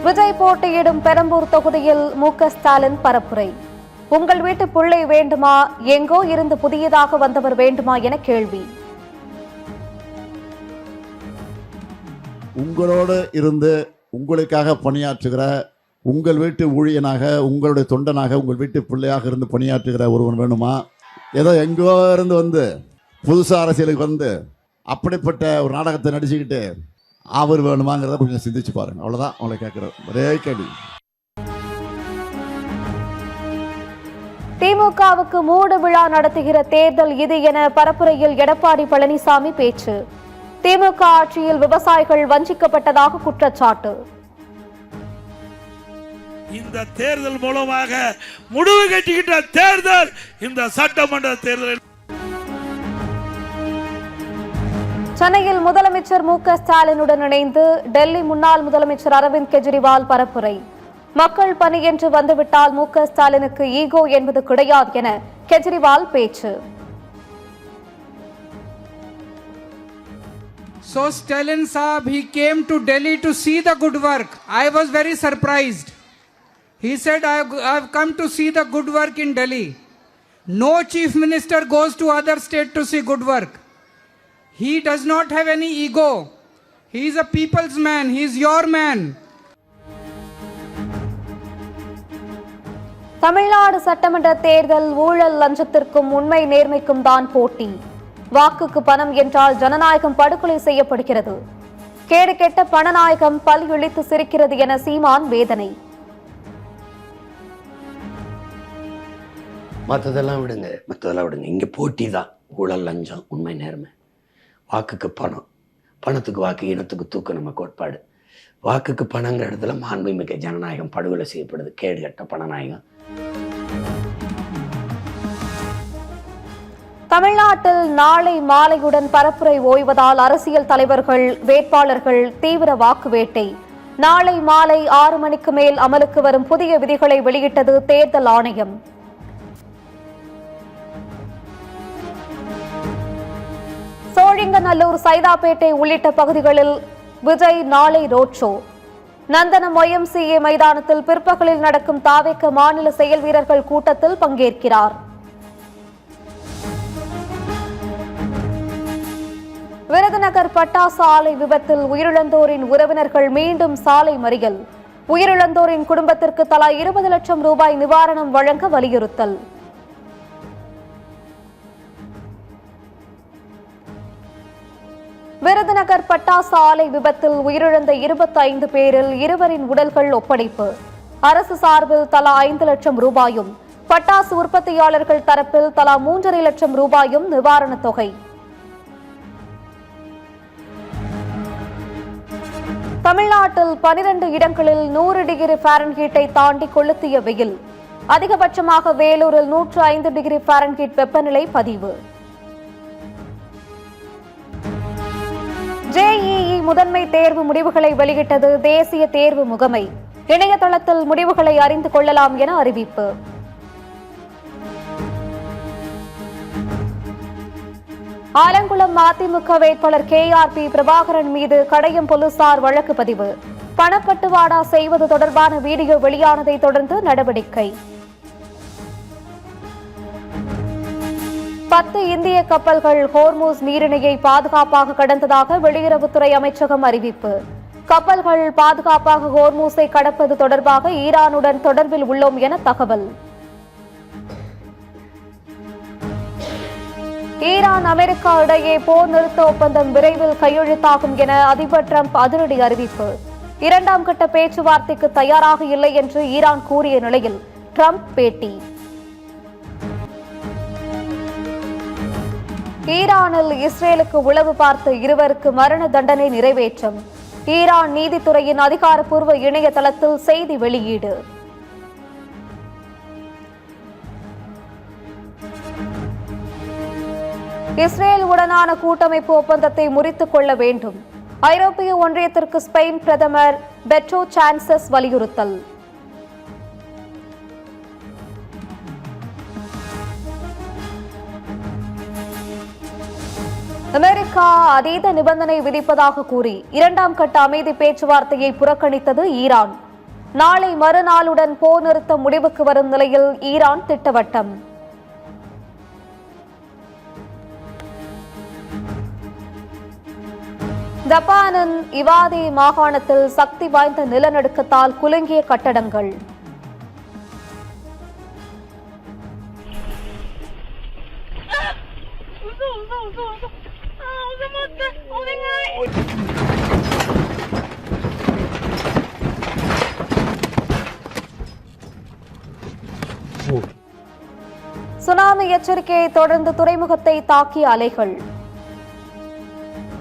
விஜய் போட்டியிடும் பெரம்பூர் தொகுதியில் மு.க. ஸ்டாலின் பரப்புரை. உங்கள் வீட்டு பிள்ளை வேண்டுமா, எங்கோ இருந்து புதியதாக வந்தவர் வேண்டுமா என கேள்வி. உங்களோடு இருந்து உங்களுக்காக பணியாற்றுகிற உங்கள் வீட்டு ஊழியனாக, உங்களுடைய தொண்டனாக, உங்கள் வீட்டு பிள்ளையாக இருந்து பணியாற்றுகிற ஒருவன் வேணுமா, ஏதோ எங்கோ இருந்து வந்து புதுசாக அரசியலுக்கு வந்து அப்படிப்பட்ட ஒரு நாடகத்தை நடிச்சுக்கிட்டு அவர் வேணுமாங்கிறத கொஞ்சம் சிந்திச்சு பாருங்க. அவ்வளோதான் அவங்களை கேட்குற ஒரே கேள்வி. திமுகவுக்கு மூடு விழா நடத்துகிற தேர்தல் இது என பரப்புரையில் எடப்பாடி பழனிசாமி பேச்சு. திமுக ஆட்சியில் விவசாயிகள் வஞ்சிக்கப்பட்டதாக குற்றச்சாட்டு. இந்த தேர்தல் மூலமாக முடிவு கட்டிக்கிட்ட தேர்தல் இந்த சட்டமன்ற தேர்தல். சென்னையில் முதலமைச்சர் மு.க. ஸ்டாலினுடன் இணைந்து டெல்லி முன்னாள் முதலமைச்சர் அரவிந்த் கெஜ்ரிவால் பரப்புரை. மக்கள் பணி என்று வந்துவிட்டால் மு.க. ஸ்டாலினுக்கு ஈகோ என்பது கிடையாது என கெஜ்ரிவால் பேச்சு. So Stalin Saab, he came to Delhi to see the good work. I was very surprised. He said, I have come to see the good work in Delhi. No chief minister goes to other state to see good work. He does not have any ego. He is a people's man. He is your man. Tamil Nadu சட்டமன்ற தேர்தல் ஊழல் லஞ்சத்திற்கும் உண்மை நேர்மைக்கும் தான் போட்டி. வாக்குக்கு பணம் என்றால் ஜனநாயகம் படுகொலை செய்யப்படுகிறது. கேடு கெட்ட பணநாயகம் பல் இழித்து சிரிக்கிறது என சீமான் வேதனை. மற்றதெல்லாம் விடுங்க. இங்கே போட்டி தான். ஊழல் லஞ்சம் உண்மை நேர்மை. வாக்குக்கு பணம், பணத்துக்கு வாக்கு, இனத்துக்கு தூக்கு நம்ம கோட்பாடு. வாக்குக்கு பணங்கிற இடத்துல மாண்புமிக்க ஜனநாயகம் படுகொலை செய்யப்படுது. கேடு கட்ட பணநாயகம். தமிழ்நாட்டில் நாளை மாலையுடன் பரப்புரை ஓய்வதால் அரசியல் தலைவர்கள், வேட்பாளர்கள் தீவிர வாக்கு வேட்டை. நாளை மாலை 6 மணிக்கு மேல் அமலுக்கு வரும் புதிய விதிகளை வெளியிட்டது தேர்தல் ஆணையம். சோழிங்கநல்லூர், சைதாப்பேட்டை உள்ளிட்ட பகுதிகளில் விஜய் நாளை ரோட் ஷோ. நந்தனம் YMCA மைதானத்தில் பிற்பகலில் நடக்கும் தாவேக மாநில செயல் வீரர்கள் கூட்டத்தில் பங்கேற்கிறார். விருதுநகர் பட்டாசு ஆலை விபத்தில் உயிரிழந்தோரின் உறவினர்கள் மீண்டும் சாலை மறியல். உயிரிழந்தோரின் குடும்பத்திற்கு தலா 20 லட்சம் ரூபாய் நிவாரணம் வழங்க வலியுறுத்தல். விருதுநகர் பட்டாசு ஆலை விபத்தில் உயிரிழந்த 25 பேரில் 2 உடல்கள் ஒப்படைப்பு. அரசு சார்பில் தலா 5 லட்சம் ரூபாயும், பட்டாசு உற்பத்தியாளர்கள் தரப்பில் தலா 3.5 லட்சம் ரூபாயும் நிவாரணத் தொகை. தமிழ்நாட்டில் 12 இடங்களில் 100 டிகிரி ஃபாரன்ஹீட்டை தாண்டி கொளுத்திய வெயில். அதிகபட்சமாக வேலூரில் 105 டிகிரி ஃபாரன்ஹீட் வெப்பநிலை பதிவு. JEE முதன்மை தேர்வு முடிவுகளை வெளியிட்டது தேசிய தேர்வு முகமை. இணையதளத்தில் முடிவுகளை அறிந்து கொள்ளலாம் என அறிவிப்பு. ஆலங்குளம் அதிமுக வேட்பாளர் KRP பிரபாகரன் மீது கடையம் போலீசார் வழக்கு பதிவு. பணப்பட்டுவாடா செய்வது தொடர்பான வீடியோ வெளியானதை தொடர்ந்து நடவடிக்கை. 10 இந்திய கப்பல்கள் ஹோர்மூஸ் நீரிணையை பாதுகாப்பாக கடந்ததாக வெளியுறவுத்துறை அமைச்சகம் அறிவிப்பு. கப்பல்கள் பாதுகாப்பாக ஹோர்மூஸை கடப்பது தொடர்பாக ஈரானுடன் தொடர்பில் உள்ளோம் என தகவல். ஈரான் அமெரிக்கா இடையே போர் நிறுத்த ஒப்பந்தம் விரைவில் கையெழுத்தாகும் என அதிபர் டிரம்ப் அதிரடி அறிவிப்பு. 2ஆம் கட்ட பேச்சுவார்த்தைக்கு தயாராக இல்லை என்று ஈரான் கூறிய நிலையில் டிரம்ப் பேட்டி. ஈரானில் இஸ்ரேலுக்கு உளவு பார்த்த 2 மரண தண்டனை நிறைவேற்றம். ஈரான் நீதித்துறையின் அதிகாரப்பூர்வ இணையதளத்தில் செய்தி வெளியீடு. இஸ்ரேல் உடனான கூட்டமைப்பு ஒப்பந்தத்தை முறித்துக் கொள்ள வேண்டும். ஐரோப்பிய ஒன்றியத்திற்கு ஸ்பெயின் பிரதமர் பெட்ரோ சான்சஸ் வலியுறுத்தல். அமெரிக்கா அதீத நிபந்தனை விதிப்பதாக கூறி 2ஆம் கட்ட அமைதி பேச்சுவார்த்தையை புறக்கணித்தது ஈரான். நாளை மறுநாளுடன் போர் நிறுத்த முடிவுக்கு வரும் நிலையில் ஈரான் திட்டவட்டம். ஜப்பானின் இவாதே மாகாணத்தில் சக்தி வாய்ந்த நிலநடுக்கத்தால் குலுங்கிய கட்டடங்கள். சுனாமி எச்சரிக்கையை தொடர்ந்து துறைமுகத்தை தாக்கிய அலைகள்.